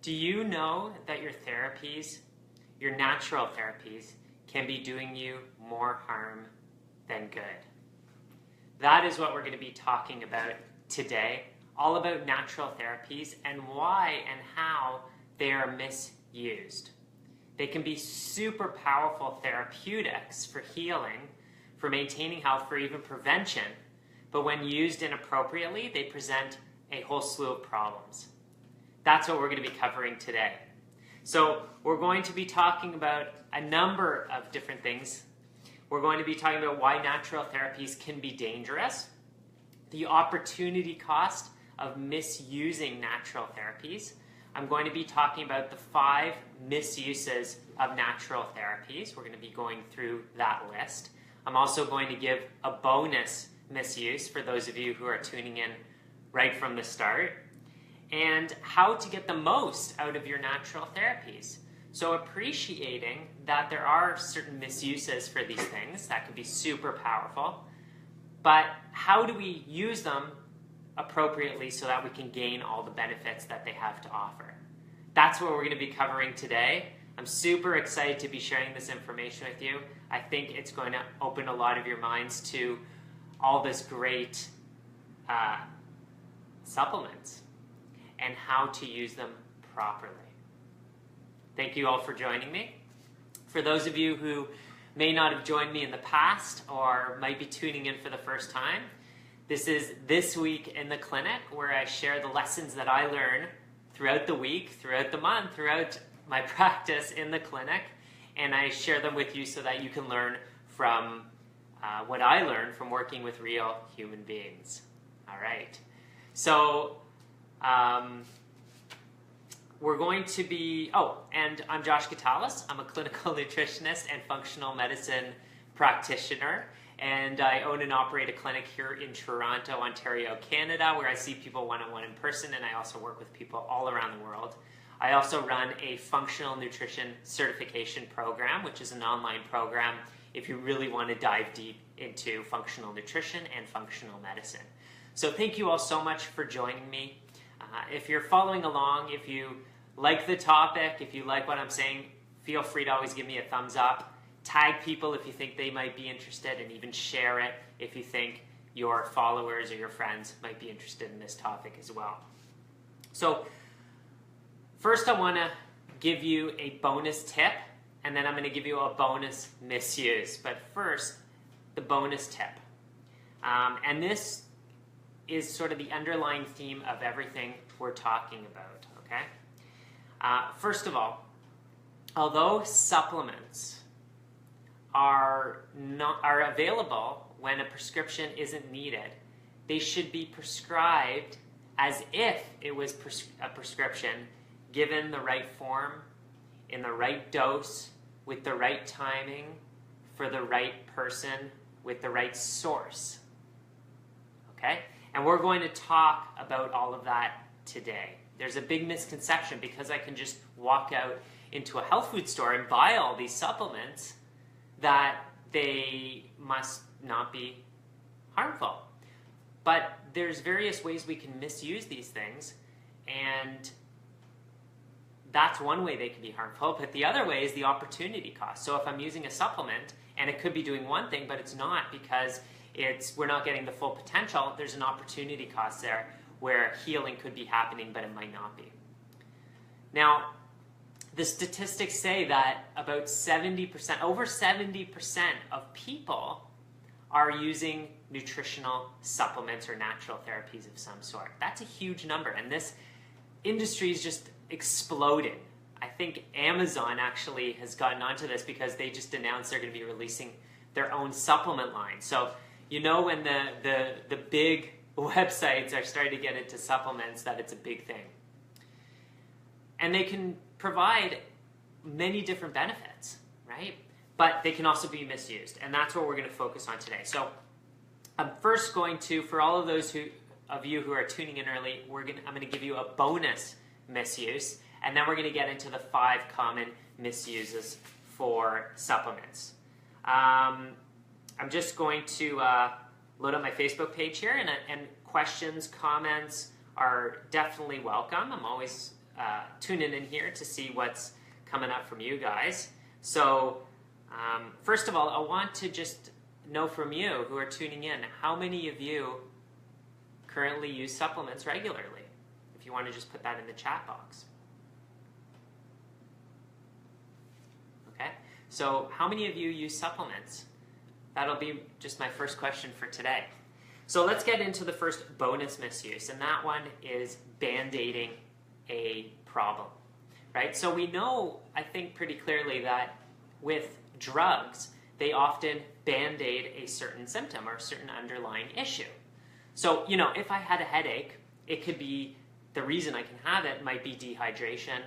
Do you know that your therapies, your natural therapies, can be doing you more harm than good? That is what we're going to be talking about today, all about natural therapies and why and how they are misused. They can be super powerful therapeutics for healing, for maintaining health, for even prevention, but when used inappropriately, they present a whole slew of problems. That's what we're going to be covering today. So we're going to be talking about a number of different things. We're going to be talking about why natural therapies can be dangerous, the opportunity cost of misusing natural therapies. I'm going to be talking about the 5 misuses of natural therapies. We're going to be going through that list. I'm also going to give a bonus misuse for those of you who are tuning in right from the start, and how to get the most out of your natural therapies. So appreciating that there are certain misuses for these things that can be super powerful, but how do we use them appropriately so that we can gain all the benefits that they have to offer? That's what we're going to be covering today. I'm super excited to be sharing this information with you. I think it's going to open a lot of your minds to all this great supplements and how to use them properly. Thank you all for joining me. For those of you who may not have joined me in the past or might be tuning in for the first time, this is This Week in the Clinic, where I share the lessons that I learn throughout the week, throughout the month, throughout my practice in the clinic, and I share them with you so that you can learn from what I learned from working with real human beings. All right. So we're going to be, and I'm Josh Gitalis. I'm a clinical nutritionist and functional medicine practitioner, and I own and operate a clinic here in Toronto, Ontario, Canada, where I see people one-on-one in person, and I also work with people all around the world. I also run a functional nutrition certification program, which is an online program if you really want to dive deep into functional nutrition and functional medicine. So thank you all so much for joining me. If you're following along, if you like the topic, if you like what I'm saying, feel free to always give me a thumbs up. Tag people if you think they might be interested, and even share it if you think your followers or your friends might be interested in this topic as well. So first I want to give you a bonus tip, and then I'm going to give you a bonus misuse. But first, the bonus tip. And this is sort of the underlying theme of everything we're talking about, okay? First of all, although supplements are available when a prescription isn't needed, they should be prescribed as if it was a prescription, given the right form, in the right dose, with the right timing, for the right person, with the right source. Okay? And we're going to talk about all of that today. There's a big misconception because I can just walk out into a health food store and buy all these supplements that they must not be harmful. But there's various ways we can misuse these things, and that's one way they can be harmful. But the other way is the opportunity cost. So if I'm using a supplement and it could be doing one thing, but it's not because we're not getting the full potential, there's an opportunity cost there where healing could be happening, but it might not be. Now, the statistics say that about 70%, over 70% of people are using nutritional supplements or natural therapies of some sort. That's a huge number, and this industry is just exploding. I think Amazon actually has gotten onto this because they just announced they're going to be releasing their own supplement line. So you know when the big websites are starting to get into supplements, that it's a big thing. And they can provide many different benefits, right? But they can also be misused, and that's what we're going to focus on today. So I'm first going to, for all of those of you who are tuning in early, I'm going to give you a bonus misuse, and then we're going to get into the 5 common misuses for supplements. I'm just going to load up my Facebook page here, and questions, comments are definitely welcome. I'm always tuning in here to see what's coming up from you guys. So first of all, I want to just know from you who are tuning in, how many of you currently use supplements regularly? If you want to just put that in the chat box. Okay, so how many of you use supplements? That'll be just my first question for today. So let's get into the first bonus misuse, and that one is band-aiding a problem, right? So we know, I think pretty clearly, that with drugs, they often band-aid a certain symptom or a certain underlying issue. So, you know, if I had a headache, it could be, the reason I can have it might be dehydration.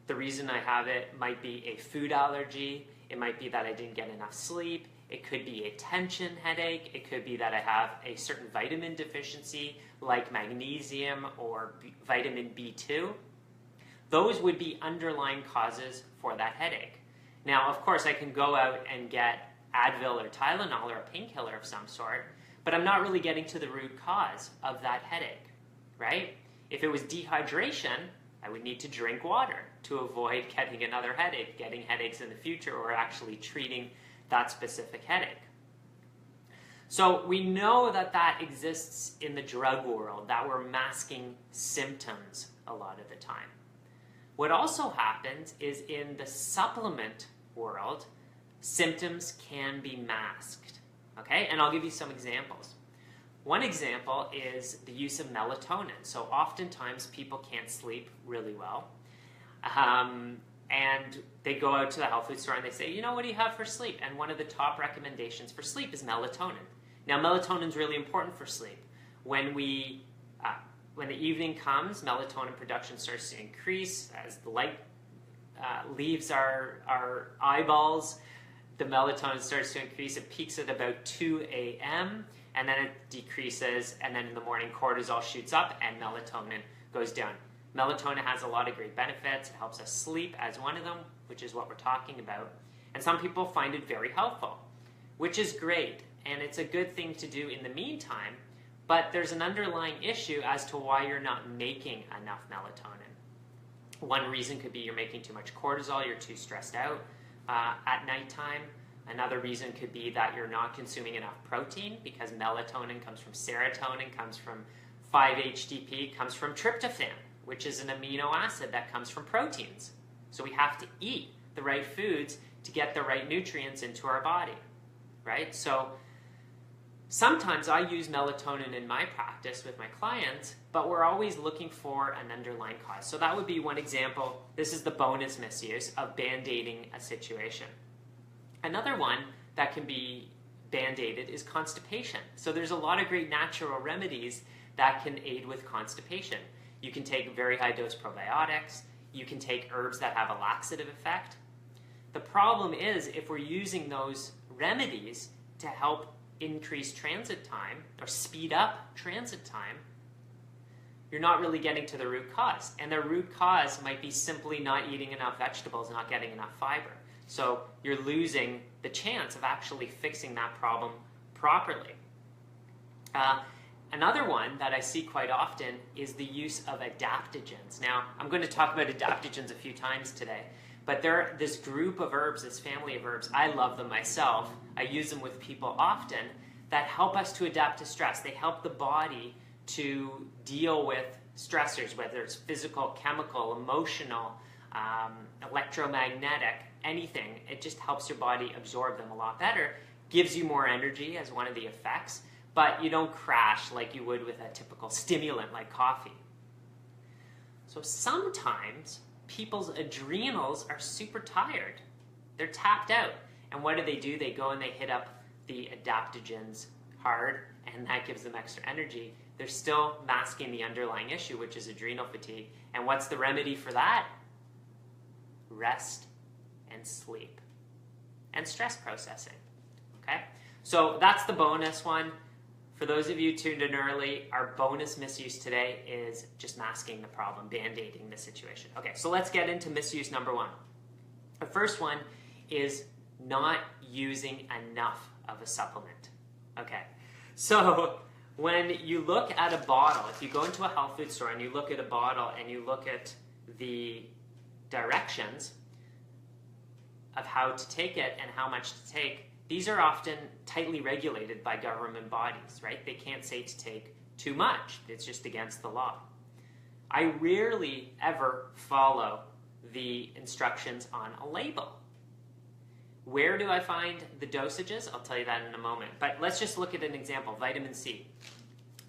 The reason I have it might be a food allergy. It might be that I didn't get enough sleep. It could be a tension headache. It could be that I have a certain vitamin deficiency like magnesium or vitamin B2. Those would be underlying causes for that headache. Now, of course, I can go out and get Advil or Tylenol or a painkiller of some sort, but I'm not really getting to the root cause of that headache, right? If it was dehydration, I would need to drink water to avoid getting another headache, getting headaches in the future, or actually treating that specific headache. So we know that that exists in the drug world, that we're masking symptoms a lot of the time. What also happens is in the supplement world, symptoms can be masked, okay? And I'll give you some examples. One example is the use of melatonin. So oftentimes people can't sleep really well. And they go out to the health food store and they say, you know, what do you have for sleep? And one of the top recommendations for sleep is melatonin. Now, melatonin is really important for sleep. When the evening comes, melatonin production starts to increase. As the light leaves our eyeballs, the melatonin starts to increase. It peaks at about 2 a.m., and then it decreases, and then in the morning, cortisol shoots up, and melatonin goes down. Melatonin has a lot of great benefits. It helps us sleep as one of them, which is what we're talking about. And some people find it very helpful, which is great. And it's a good thing to do in the meantime, but there's an underlying issue as to why you're not making enough melatonin. One reason could be you're making too much cortisol, you're too stressed out at nighttime. Another reason could be that you're not consuming enough protein, because melatonin comes from serotonin, comes from 5-HTP, comes from tryptophan, which is an amino acid that comes from proteins. So we have to eat the right foods to get the right nutrients into our body, right? So sometimes I use melatonin in my practice with my clients, but we're always looking for an underlying cause. So that would be one example. This is the bonus misuse of band-aiding a situation. Another one that can be band-aided is constipation. So there's a lot of great natural remedies that can aid with constipation. You can take very high dose probiotics. You can take herbs that have a laxative effect. The problem is, if we're using those remedies to help increase transit time or speed up transit time, you're not really getting to the root cause. And the root cause might be simply not eating enough vegetables, not getting enough fiber. So you're losing the chance of actually fixing that problem properly. Another one that I see quite often is the use of adaptogens. Now, I'm going to talk about adaptogens a few times today, but they're this group of herbs, this family of herbs. I love them myself. I use them with people often, that help us to adapt to stress. They help the body to deal with stressors, whether it's physical, chemical, emotional, electromagnetic, anything. It just helps your body absorb them a lot better, gives you more energy as one of the effects, but you don't crash like you would with a typical stimulant like coffee. So sometimes people's adrenals are super tired. They're tapped out. And what do? They go and they hit up the adaptogens hard, and that gives them extra energy. They're still masking the underlying issue, which is adrenal fatigue. And what's the remedy for that? Rest and sleep and stress processing. Okay? So that's the bonus one. For those of you tuned in early, our bonus misuse today is just masking the problem, band-aiding the situation. Okay, so let's get into misuse number one. The first one is not using enough of a supplement. Okay, so when you look at a bottle, if you go into a health food store and you look at a bottle and you look at the directions of how to take it and how much to take, these are often tightly regulated by government bodies, right? They can't say to take too much. It's just against the law. I rarely ever follow the instructions on a label. Where do I find the dosages? I'll tell you that in a moment. But let's just look at an example, vitamin C.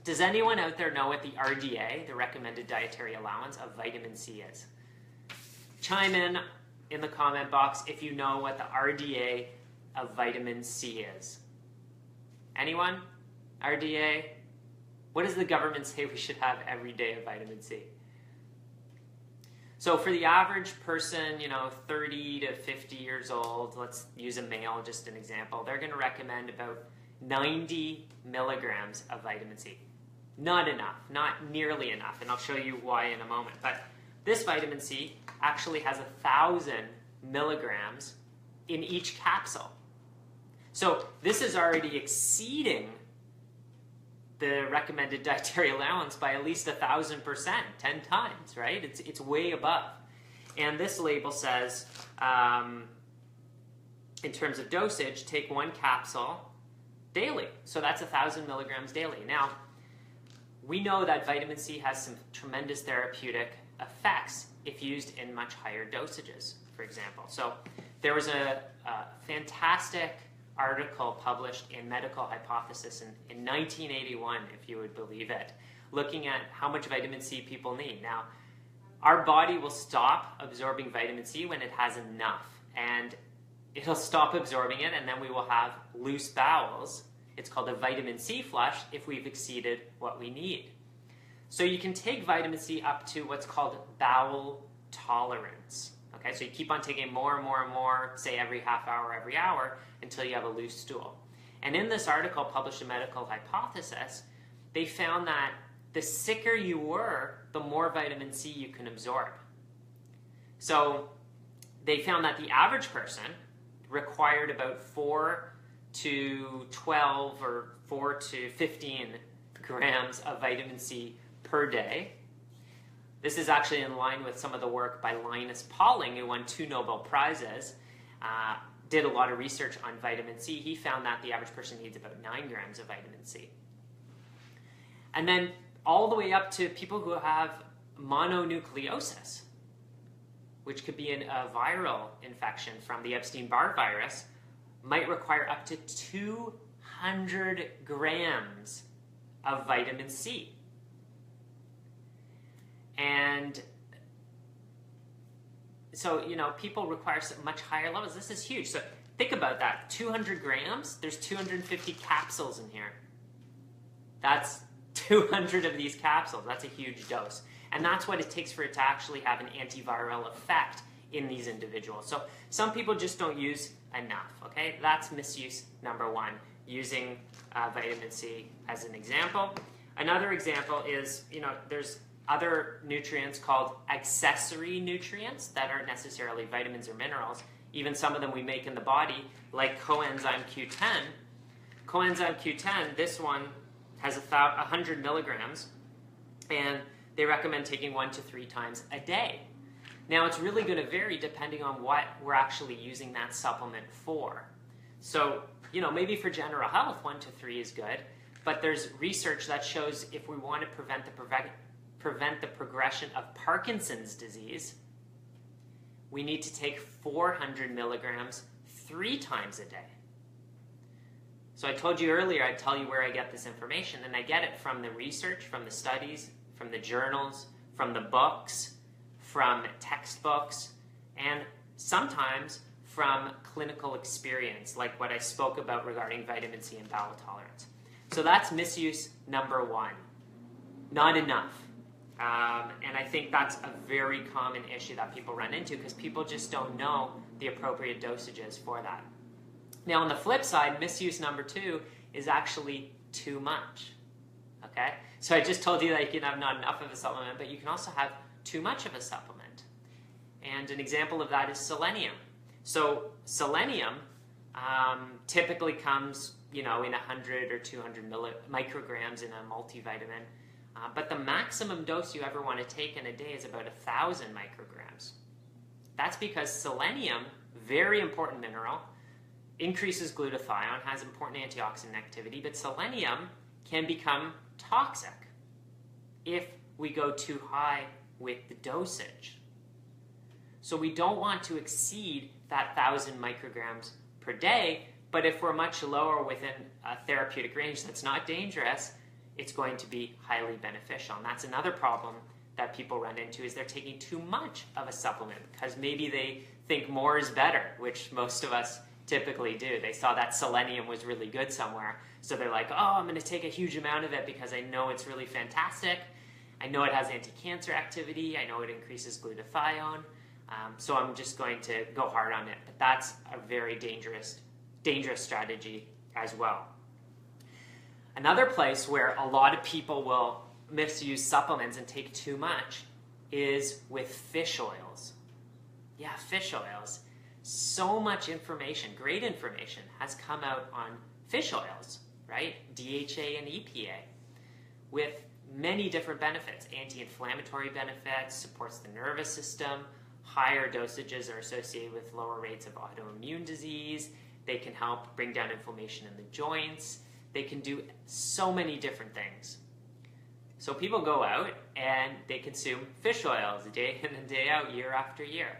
Does anyone out there know what the RDA, the recommended dietary allowance of vitamin C is? Chime in the comment box if you know what the RDA of vitamin C is. Anyone? RDA? What does the government say we should have every day of vitamin C? So for the average person, 30 to 50 years old, let's use a male, just an example, they're going to recommend about 90 milligrams of vitamin C. Not enough, not nearly enough, and I'll show you why in a moment. But this vitamin C actually has 1,000 milligrams in each capsule. So this is already exceeding the recommended dietary allowance by at least 1,000%, 10 times, right? It's way above. And this label says, in terms of dosage, take 1 capsule daily. So that's 1,000 milligrams daily. Now, we know that vitamin C has some tremendous therapeutic effects if used in much higher dosages, for example. So there was a fantastic article published in Medical Hypothesis in 1981, if you would believe it, looking at how much vitamin C people need. Now, our body will stop absorbing vitamin C when it has enough, and it'll stop absorbing it, and then we will have loose bowels. It's called a vitamin C flush if we've exceeded what we need. So you can take vitamin C up to what's called bowel tolerance. Okay, so you keep on taking more and more and more, say every half hour, every hour, until you have a loose stool. And in this article published in Medical Hypothesis, they found that the sicker you were, the more vitamin C you can absorb. So they found that the average person required about 4 to 12 or 4 to 15 grams of vitamin C per day. This is actually in line with some of the work by Linus Pauling, who won 2 Nobel Prizes, did a lot of research on vitamin C. He found that the average person needs about 9 grams of vitamin C. And then all the way up to people who have mononucleosis, which could be a viral infection from the Epstein-Barr virus, might require up to 200 grams of vitamin C. And so, people require much higher levels. This is huge. So think about that. 200 grams, there's 250 capsules in here. That's 200 of these capsules. That's a huge dose. And that's what it takes for it to actually have an antiviral effect in these individuals. So some people just don't use enough, okay? That's misuse number 1, using vitamin C as an example. Another example is, there's other nutrients called accessory nutrients that aren't necessarily vitamins or minerals. Even some of them we make in the body, like coenzyme Q10. Coenzyme Q10, this one has 100 milligrams, and they recommend taking 1 to 3 times a day. Now, it's really going to vary depending on what we're actually using that supplement for. So, maybe for general health, 1 to 3 is good, but there's research that shows if we want to prevent the progression of Parkinson's disease, we need to take 400 milligrams 3 times a day. So I told you earlier, I'd tell you where I get this information, and I get it from the research, from the studies, from the journals, from the books, from textbooks, and sometimes from clinical experience, like what I spoke about regarding vitamin C and bowel tolerance. So that's misuse number 1. Not enough. And I think that's a very common issue that people run into because people just don't know the appropriate dosages for that. Now, on the flip side, misuse number 2 is actually too much. Okay? So I just told you that you can have not enough of a supplement, but you can also have too much of a supplement. And an example of that is selenium. So selenium typically comes, in 100 or 200 micrograms in a multivitamin. But the maximum dose you ever want to take in a day is about 1,000 micrograms. That's because selenium, very important mineral, increases glutathione, has important antioxidant activity, but selenium can become toxic if we go too high with the dosage. So we don't want to exceed that 1,000 micrograms per day, but if we're much lower within a therapeutic range that's not dangerous, it's going to be highly beneficial. And that's another problem that people run into, is they're taking too much of a supplement because maybe they think more is better, which most of us typically do. They saw that selenium was really good somewhere, so they're like, oh, I'm going to take a huge amount of it because I know it's really fantastic. I know it has anti-cancer activity. I know it increases glutathione. So I'm just going to go hard on it. But that's a very dangerous strategy as well. Another place where a lot of people will misuse supplements and take too much is with fish oils. Yeah, fish oils. So much information, great information, has come out on fish oils, right? DHA and EPA, with many different benefits. Anti-inflammatory benefits, supports the nervous system. Higher dosages are associated with lower rates of autoimmune disease. They can help bring down inflammation in the joints. They can do so many different things. So people go out and they consume fish oils day in and day out, year after year.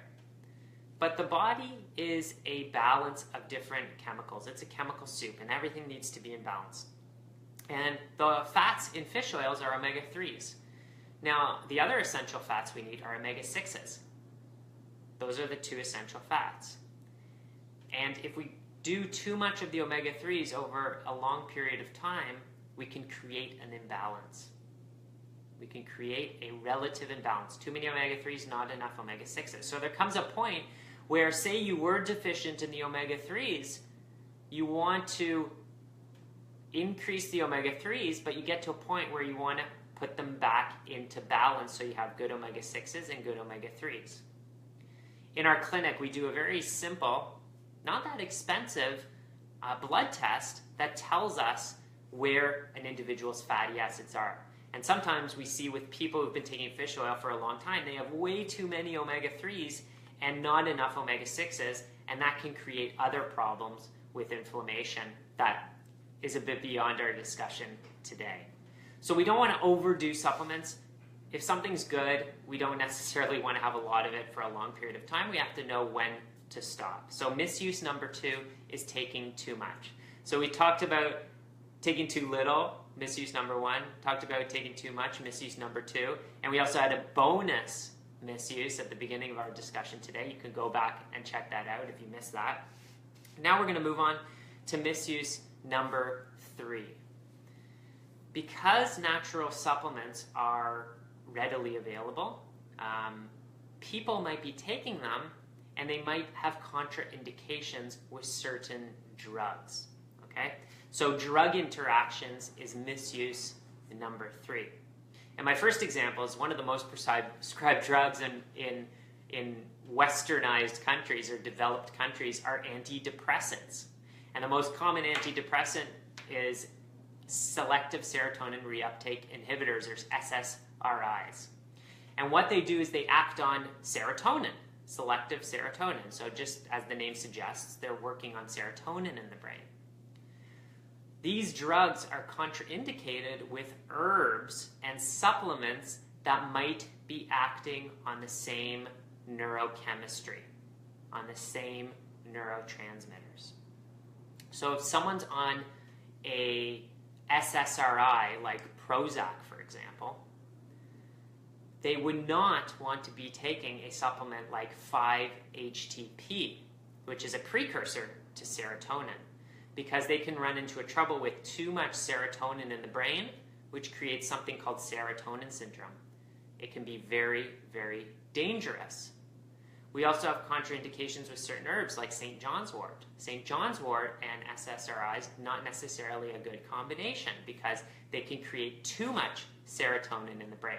But the body is a balance of different chemicals. It's a chemical soup, and everything needs to be in balance. And the fats in fish oils are omega-3s. Now, the other essential fats we need are omega-6s. Those are the two essential fats. And if we do too much of the omega-3s over a long period of time, we can create an imbalance. We can create a relative imbalance. Too many omega-3s, not enough omega-6s. So there comes a point where, say you were deficient in the omega-3s, you want to increase the omega-3s, but you get to a point where you want to put them back into balance so you have good omega-6s and good omega-3s. In our clinic, we do a very simple, not that expensive blood test that tells us where an individual's fatty acids are. And sometimes we see with people who've been taking fish oil for a long time, they have way too many omega-3s and not enough omega-6s, and that can create other problems with inflammation that is a bit beyond our discussion today. So we don't want to overdo supplements. If something's good, we don't necessarily want to have a lot of it for a long period of time. We have to know when to stop. So misuse number 2 is taking too much. So we talked about taking too little, misuse number 1, talked about taking too much, misuse number 2, and we also had a bonus misuse at the beginning of our discussion today. You can go back and check that out if you missed that. Now we're going to move on to misuse number 3. Because natural supplements are readily available, people might be taking them and they might have contraindications with certain drugs. Okay? So drug interactions is misuse number 3. And my first example is one of the most prescribed drugs in westernized countries or developed countries are antidepressants. And the most common antidepressant is selective serotonin reuptake inhibitors, or SSRIs. And what they do is they act on serotonin, selective serotonin. So just as the name suggests, they're working on serotonin in the brain. These drugs are contraindicated with herbs and supplements that might be acting on the same neurochemistry, on the same neurotransmitters. So if someone's on a SSRI, like Prozac, for example, they would not want to be taking a supplement like 5-HTP, which is a precursor to serotonin, because they can run into a trouble with too much serotonin in the brain, which creates something called serotonin syndrome. It can be very, very dangerous. We also have contraindications with certain herbs like St. John's wort. St. John's wort and SSRIs, not necessarily a good combination because they can create too much serotonin in the brain.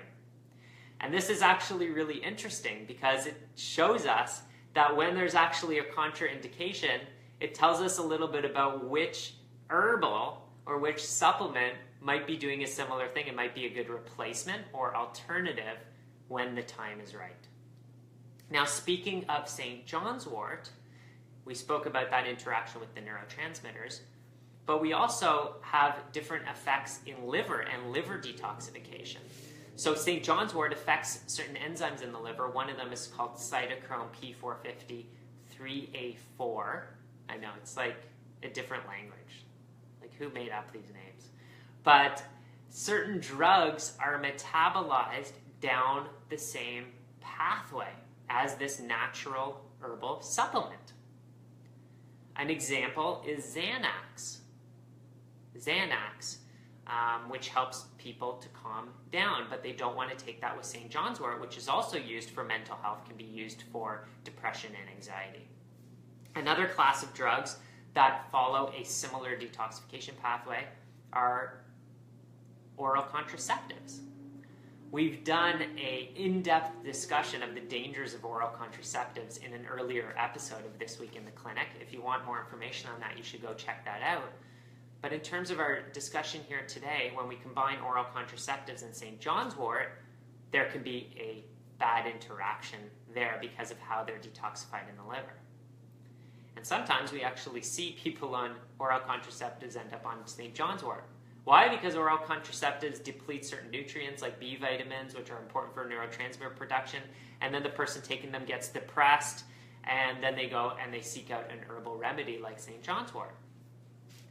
And this is actually really interesting because it shows us that when there's actually a contraindication, it tells us a little bit about which herbal or which supplement might be doing a similar thing. It might be a good replacement or alternative when the time is right. Now, speaking of St. John's wort, we spoke about that interaction with the neurotransmitters, but we also have different effects in liver and liver detoxification. So St. John's wort affects certain enzymes in the liver. One of them is called cytochrome P450 3A4. I know, it's like a different language. Like, who made up these names? But certain drugs are metabolized down the same pathway as this natural herbal supplement. An example is Xanax. Xanax, which helps people to calm down, but they don't want to take that with St. John's wort, which is also used for mental health, can be used for depression and anxiety. Another class of drugs that follow a similar detoxification pathway are oral contraceptives. We've done an in-depth discussion of the dangers of oral contraceptives in an earlier episode of This Week in the Clinic. If you want more information on that, you should go check that out. But in terms of our discussion here today, when we combine oral contraceptives and St. John's wort, there can be a bad interaction there because of how they're detoxified in the liver. And sometimes we actually see people on oral contraceptives end up on St. John's wort. Why? Because oral contraceptives deplete certain nutrients like B vitamins, which are important for neurotransmitter production, and then the person taking them gets depressed, and then they go and they seek out an herbal remedy like St. John's wort.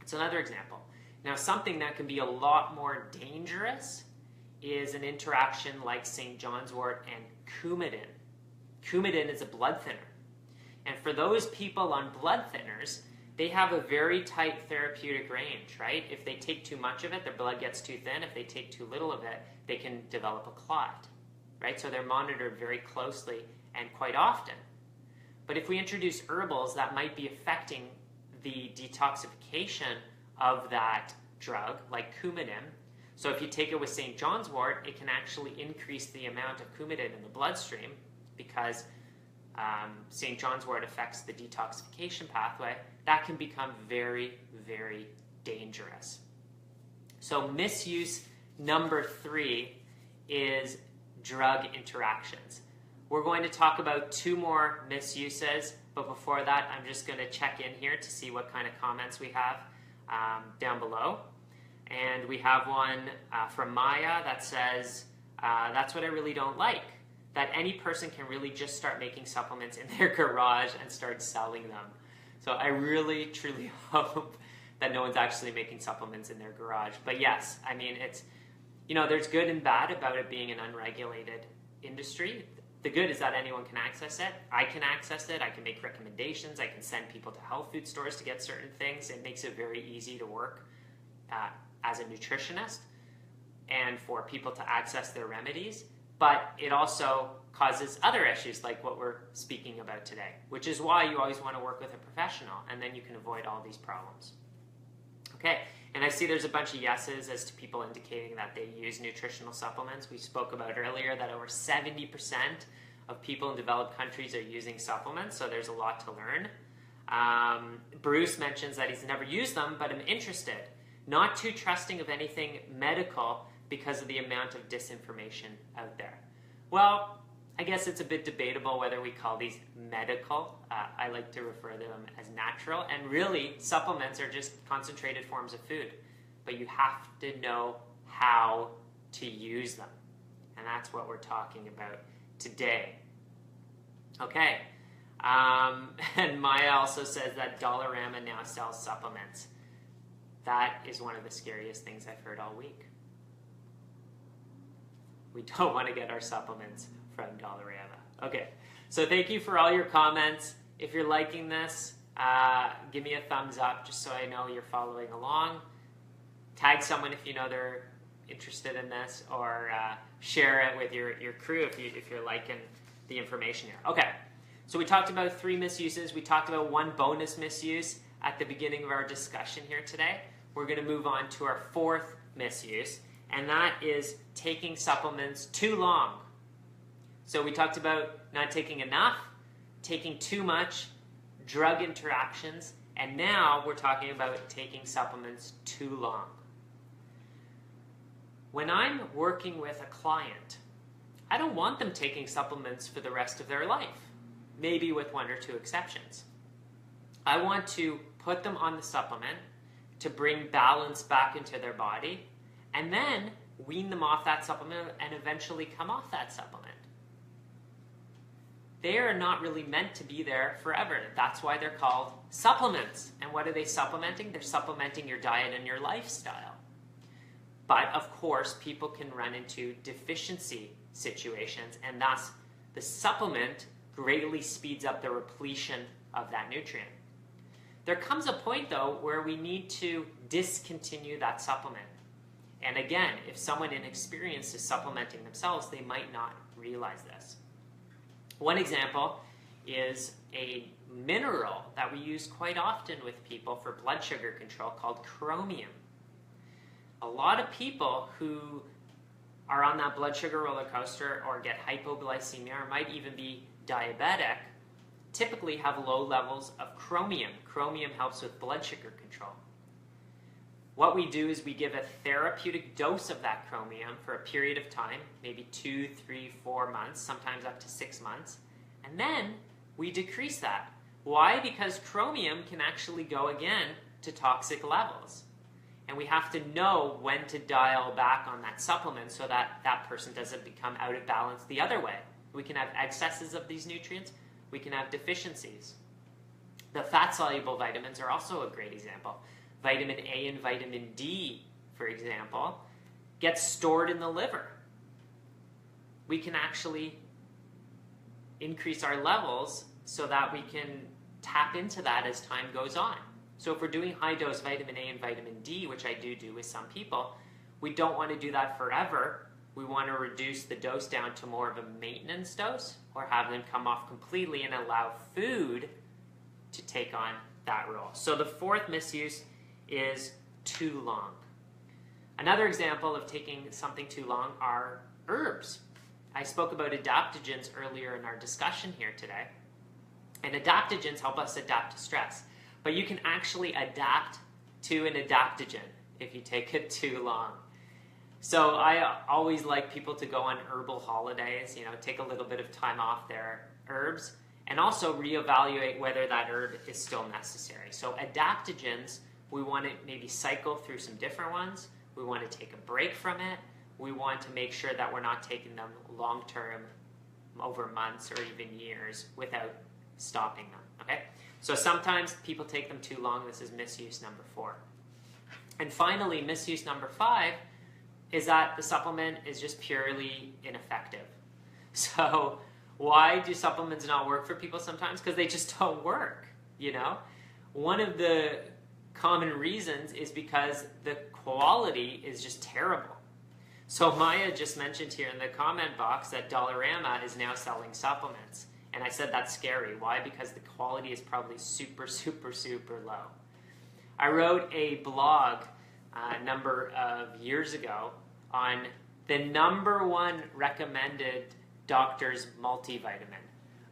It's another example. Now, something that can be a lot more dangerous is an interaction like St. John's wort and Coumadin. Coumadin is a blood thinner. And for those people on blood thinners, they have a very tight therapeutic range, right? If they take too much of it, their blood gets too thin. If they take too little of it, they can develop a clot, right? So they're monitored very closely and quite often. But if we introduce herbals that might be affecting the detoxification of that drug, like Coumadin, so if you take it with St. John's wort, it can actually increase the amount of Coumadin in the bloodstream because St. John's wort affects the detoxification pathway. That can become very, very dangerous. So misuse number 3 is drug interactions. We're going to talk about 2 more misuses, but before that, I'm just going to check in here to see what kind of comments we have down below. And we have one from Maya that says, that's what I really don't like, that any person can really just start making supplements in their garage and start selling them. So I really, truly hope that no one's actually making supplements in their garage. But yes, I mean, it's, you know, there's good and bad about it being an unregulated industry. The good is that anyone can access it. I can access it. I can make recommendations. I can send people to health food stores to get certain things. It makes it very easy to work as a nutritionist and for people to access their remedies. But it also causes other issues like what we're speaking about today, which is why you always want to work with a professional, and then you can avoid all these problems. Okay, and I see there's a bunch of yeses as to people indicating that they use nutritional supplements. We spoke about earlier that over 70% of people in developed countries are using supplements, so there's a lot to learn. Bruce mentions that he's never used them, but I'm interested. Not too trusting of anything medical because of the amount of disinformation out there. Well, I guess it's a bit debatable whether we call these medical. I like to refer to them as natural. And really, supplements are just concentrated forms of food. But you have to know how to use them. And that's what we're talking about today. Okay. And Maya also says that Dollarama now sells supplements. That is one of the scariest things I've heard all week. We don't want to get our supplements from Dollarama. Okay, so thank you for all your comments. If you're liking this, give me a thumbs up just so I know you're following along. Tag someone if you know they're interested in this, or share it with your crew if you're liking the information here. Okay, so we talked about 3 misuses. We talked about 1 bonus misuse at the beginning of our discussion here today. We're going to move on to our 4th misuse, and that is taking supplements too long. So we talked about not taking enough, taking too much, drug interactions, and now we're talking about taking supplements too long. When I'm working with a client, I don't want them taking supplements for the rest of their life, maybe with one or two exceptions. I want to put them on the supplement to bring balance back into their body, and then wean them off that supplement and eventually come off that supplement. They are not really meant to be there forever. That's why they're called supplements. And what are they supplementing? They're supplementing your diet and your lifestyle. But of course, people can run into deficiency situations, and thus the supplement greatly speeds up the repletion of that nutrient. There comes a point, though, where we need to discontinue that supplement. And again, if someone inexperienced is supplementing themselves, they might not realize this. One example is a mineral that we use quite often with people for blood sugar control called chromium. A lot of people who are on that blood sugar roller coaster or get hypoglycemia or might even be diabetic typically have low levels of chromium. Chromium helps with blood sugar control. What we do is we give a therapeutic dose of that chromium for a period of time, maybe 2, 3, 4 months, sometimes up to 6 months, and then we decrease that. Why? Because chromium can actually go again to toxic levels. And we have to know when to dial back on that supplement so that that person doesn't become out of balance the other way. We can have excesses of these nutrients, we can have deficiencies. The fat-soluble vitamins are also a great example. Vitamin A and vitamin D, for example, get stored in the liver. We can actually increase our levels so that we can tap into that as time goes on. So if we're doing high-dose vitamin A and vitamin D, which I do with some people, we don't want to do that forever. We want to reduce the dose down to more of a maintenance dose or have them come off completely and allow food to take on that role. So the fourth misuse is too long. Another example of taking something too long are herbs. I spoke about adaptogens earlier in our discussion here today. And adaptogens help us adapt to stress. But you can actually adapt to an adaptogen if you take it too long. So I always like people to go on herbal holidays, take a little bit of time off their herbs, and also reevaluate whether that herb is still necessary. So adaptogens, we want to maybe cycle through some different ones. We want to take a break from it. We want to make sure that we're not taking them long-term, over months or even years, without stopping them, okay? So sometimes people take them too long. This is misuse number 4. And finally, misuse number 5 is that the supplement is just purely ineffective. So why do supplements not work for people sometimes? Because they just don't work, One of the common reasons is because the quality is just terrible. So Maya just mentioned here in the comment box that Dollarama is now selling supplements. And I said that's scary. Why? Because the quality is probably super, super, super low. I wrote a blog a number of years ago on the #1 recommended doctor's multivitamin.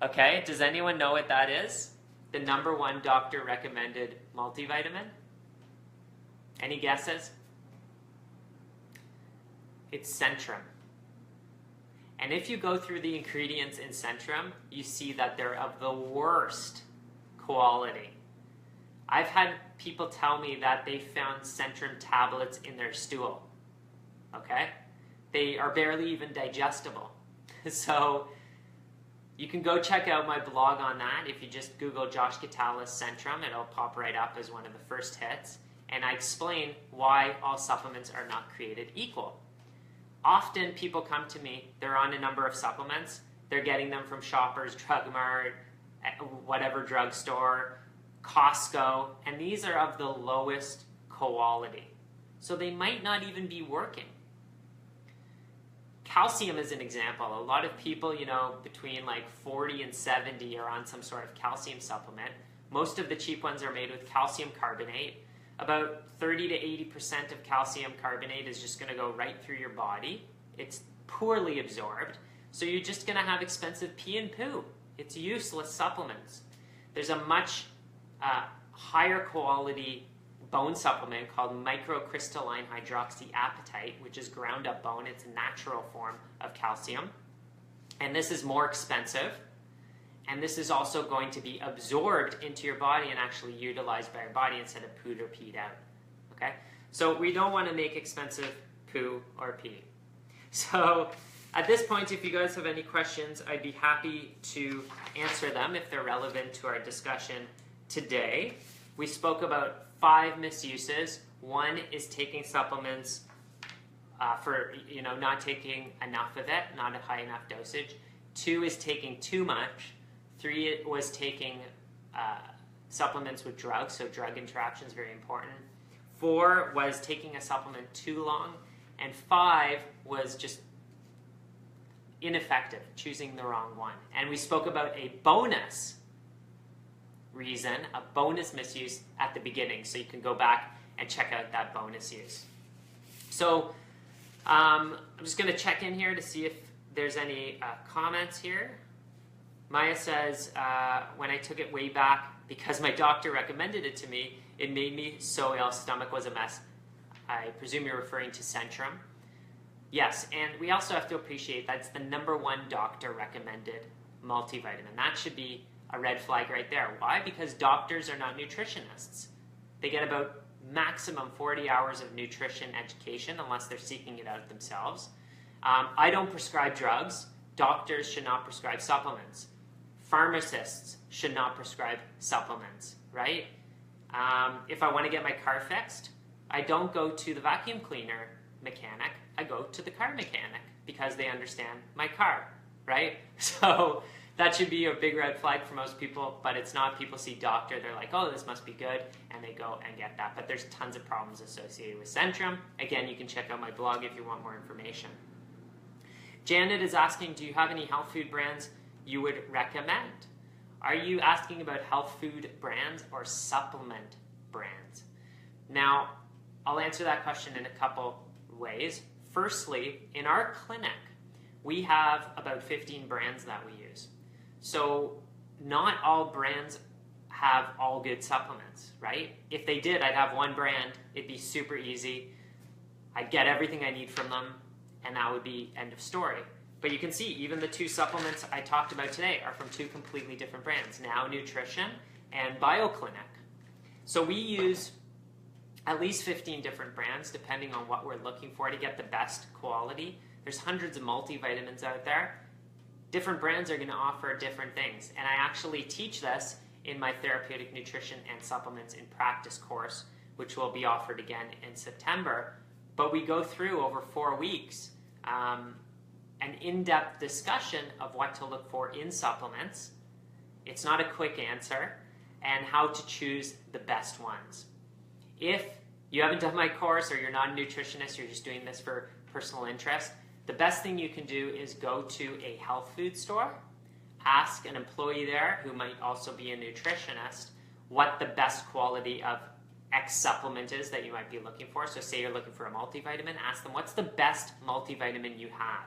Okay, does anyone know what that is? The #1 doctor recommended multivitamin? Any guesses? It's Centrum. And if you go through the ingredients in Centrum, you see that they're of the worst quality. I've had people tell me that they found Centrum tablets in their stool. Okay? They are barely even digestible. So you can go check out my blog on that. If you just Google Josh Gitalis Centrum, it'll pop right up as one of the first hits. And I explain why all supplements are not created equal. Often people come to me, they're on a number of supplements, they're getting them from Shoppers, Drug Mart, whatever drugstore, Costco, and these are of the lowest quality. So they might not even be working. Calcium is an example. A lot of people, between like 40 and 70 are on some sort of calcium supplement. Most of the cheap ones are made with calcium carbonate. About 30 to 80% of calcium carbonate is just going to go right through your body. It's poorly absorbed, so you're just going to have expensive pee and poo. It's useless supplements. There's a much higher quality bone supplement called microcrystalline hydroxyapatite, which is ground up bone. It's a natural form of calcium. And this is more expensive. And this is also going to be absorbed into your body and actually utilized by your body instead of pooed or peed out. Okay? So we don't want to make expensive poo or pee. So at this point, if you guys have any questions, I'd be happy to answer them if they're relevant to our discussion today. We spoke about 5 misuses. 1 is taking supplements for, not taking enough of it, not a high enough dosage. 2 is taking too much. 3 was taking supplements with drugs, so drug interaction is very important. 4 was taking a supplement too long. And 5 was just ineffective, choosing the wrong one. And we spoke about a bonus reason, a bonus misuse at the beginning, so you can go back and check out that bonus use. So I'm just going to check in here to see if there's any comments here. Maya says, when I took it way back, because my doctor recommended it to me, it made me so ill, stomach was a mess. I presume you're referring to Centrum. Yes, and we also have to appreciate that's the #1 doctor recommended multivitamin. That should be a red flag right there. Why? Because doctors are not nutritionists. They get about maximum 40 hours of nutrition education unless they're seeking it out themselves. I don't prescribe drugs. Doctors should not prescribe supplements. Pharmacists should not prescribe supplements, right? If I want to get my car fixed, I don't go to the vacuum cleaner mechanic. I go to the car mechanic because they understand my car, right? So that should be a big red flag for most people, but it's not. People see doctor, they're like, oh, this must be good, and they go and get that. But there's tons of problems associated with Centrum. Again, you can check out my blog if you want more information. Janet is asking, do you have any health food brands you would recommend? Are you asking about health food brands or supplement brands? Now, I'll answer that question in a couple ways. Firstly, in our clinic, we have about 15 brands that we use. So not all brands have all good supplements, right? If they did, I'd have one brand. It'd be super easy. I'd get everything I need from them, and that would be end of story. But you can see, even the 2 supplements I talked about today are from 2 completely different brands, Now Nutrition and BioClinic. So we use at least 15 different brands, depending on what we're looking for to get the best quality. There's hundreds of multivitamins out there. Different brands are going to offer different things. And I actually teach this in my Therapeutic Nutrition and Supplements in Practice course, which will be offered again in September. But we go through over 4 weeks an in-depth discussion of what to look for in supplements. It's not a quick answer, and how to choose the best ones. If you haven't done my course, or you're not a nutritionist, you're just doing this for personal interest, the best thing you can do is go to a health food store, ask an employee there, who might also be a nutritionist, what the best quality of X supplement is that you might be looking for. So say you're looking for a multivitamin, ask them, what's the best multivitamin you have?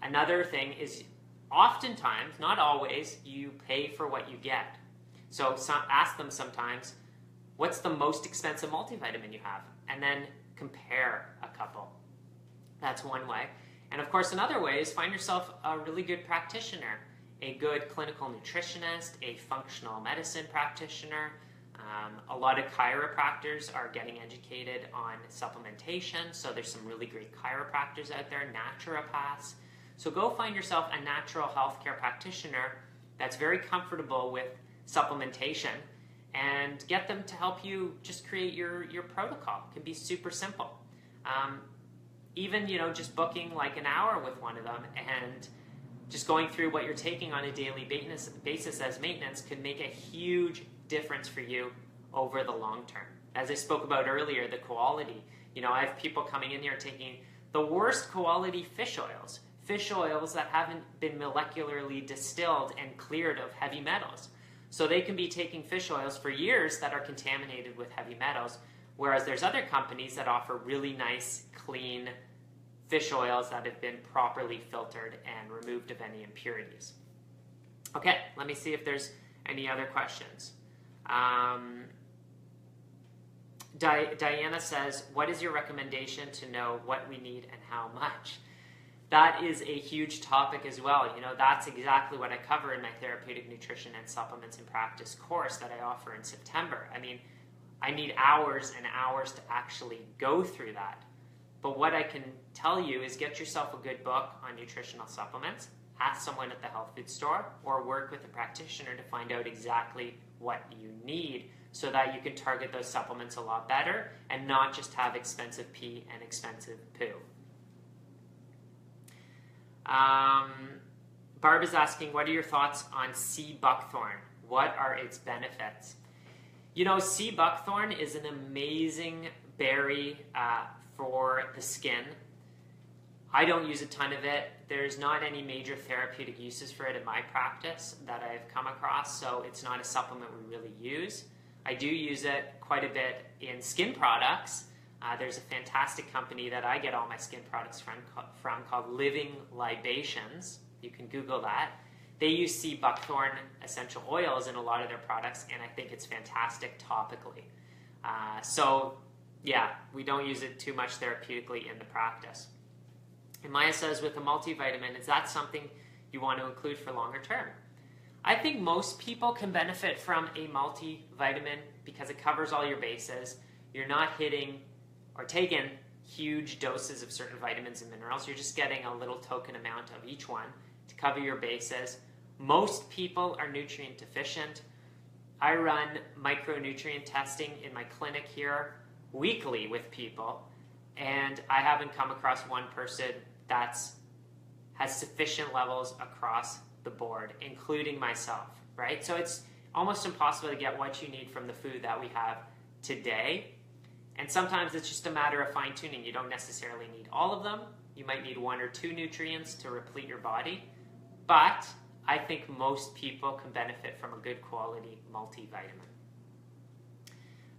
Another thing is, oftentimes, not always, you pay for what you get. So ask them sometimes, what's the most expensive multivitamin you have? And then compare a couple. That's one way. And of course, another way is find yourself a really good practitioner, a good clinical nutritionist, a functional medicine practitioner. A lot of chiropractors are getting educated on supplementation, so there's some really great chiropractors out there, naturopaths. So go find yourself a natural healthcare practitioner that's very comfortable with supplementation, and get them to help you just create your protocol. It can be super simple. Even, just booking like an hour with one of them and just going through what you're taking on a daily basis as maintenance could make a huge difference for you over the long term. As I spoke about earlier, the quality. I have people coming in here taking the worst quality fish oils that haven't been molecularly distilled and cleared of heavy metals. So they can be taking fish oils for years that are contaminated with heavy metals, whereas there's other companies that offer really nice, clean fish oils that have been properly filtered and removed of any impurities. Okay, let me see if there's any other questions. Diana says, what is your recommendation to know what we need and how much? That is a huge topic as well. That's exactly what I cover in my Therapeutic Nutrition and Supplements in Practice course that I offer in September. I need hours and hours to actually go through that. But what I can tell you is get yourself a good book on nutritional supplements, ask someone at the health food store, or work with a practitioner to find out exactly what you need so that you can target those supplements a lot better and not just have expensive pee and expensive poo. Barb is asking, what are your thoughts on sea buckthorn? What are its benefits? Sea buckthorn is an amazing berry for the skin. I don't use a ton of it. There's not any major therapeutic uses for it in my practice that I've come across, so it's not a supplement we really use. I do use it quite a bit in skin products. There's a fantastic company that I get all my skin products from called Living Libations. You can Google that. They use sea buckthorn essential oils in a lot of their products, and I think it's fantastic topically. Yeah, we don't use it too much therapeutically in the practice. And Maya says, with a multivitamin, is that something you want to include for longer term? I think most people can benefit from a multivitamin because it covers all your bases. You're not hitting or taking huge doses of certain vitamins and minerals. You're just getting a little token amount of each one to cover your bases. Most people are nutrient deficient. I run micronutrient testing in my clinic here weekly with people, and I haven't come across one person that has sufficient levels across the board, including myself, right? So it's almost impossible to get what you need from the food that we have today. And sometimes it's just a matter of fine-tuning. You don't necessarily need all of them. You might need 1 or 2 nutrients to replete your body. But I think most people can benefit from a good quality multivitamin.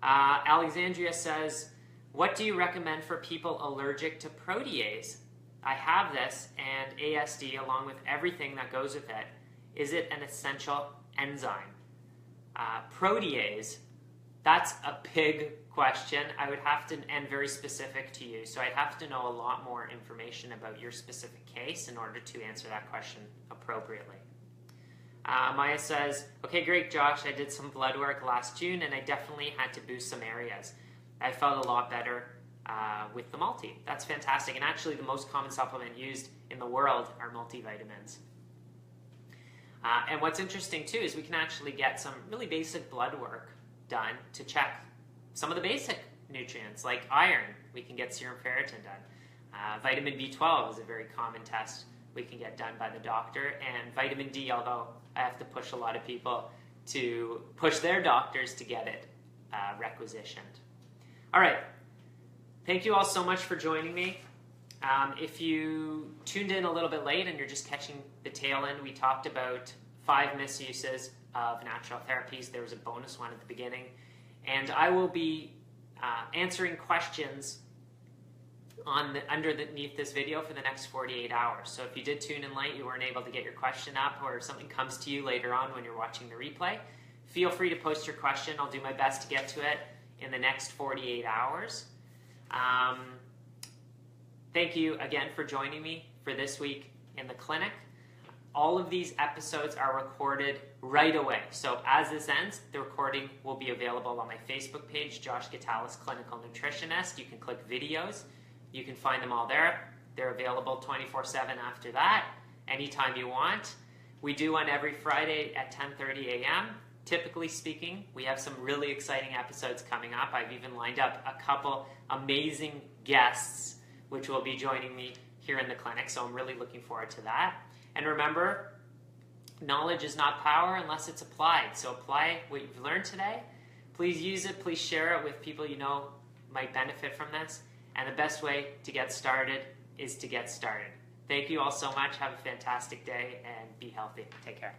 Alexandria says, what do you recommend for people allergic to protease? I have this, and ASD, along with everything that goes with it, is it an essential enzyme? Protease, that's a big question. I would have to, and very specific to you, so I'd have to know a lot more information about your specific case in order to answer that question appropriately. Maya says, okay, great, Josh. I did some blood work last June, and I definitely had to boost some areas. I felt a lot better with the multi. That's fantastic. And actually, the most common supplement used in the world are multivitamins. And what's interesting, too, is we can actually get some really basic blood work done to check some of the basic nutrients, like iron. We can get serum ferritin done. Vitamin B12 is a very common test we can get done by the doctor. And vitamin D, although I have to push a lot of people to push their doctors to get it requisitioned. All right. Thank you all so much for joining me. If you tuned in a little bit late and you're just catching the tail end, we talked about 5 misuses of natural therapies. There was a bonus one at the beginning. And I will be answering questions underneath this video for the next 48 hours. So if you did tune in late, you weren't able to get your question up, or something comes to you later on when you're watching the replay, feel free to post your question. I'll do my best to get to it in the next 48 hours. Thank you again for joining me for this week in the clinic. All of these episodes are recorded right away. So as this ends, the recording will be available on my Facebook page, Josh Gitalis, Clinical Nutritionist. You can click videos. You can find them all there. They're available 24/7 after that, anytime you want. We do one every Friday at 10:30 a.m. Typically speaking, we have some really exciting episodes coming up. I've even lined up a couple amazing guests which will be joining me here in the clinic, so I'm really looking forward to that. And remember, knowledge is not power unless it's applied. So apply what you've learned today. Please use it. Please share it with people you know might benefit from this. And the best way to get started is to get started. Thank you all so much. Have a fantastic day and be healthy. Take care.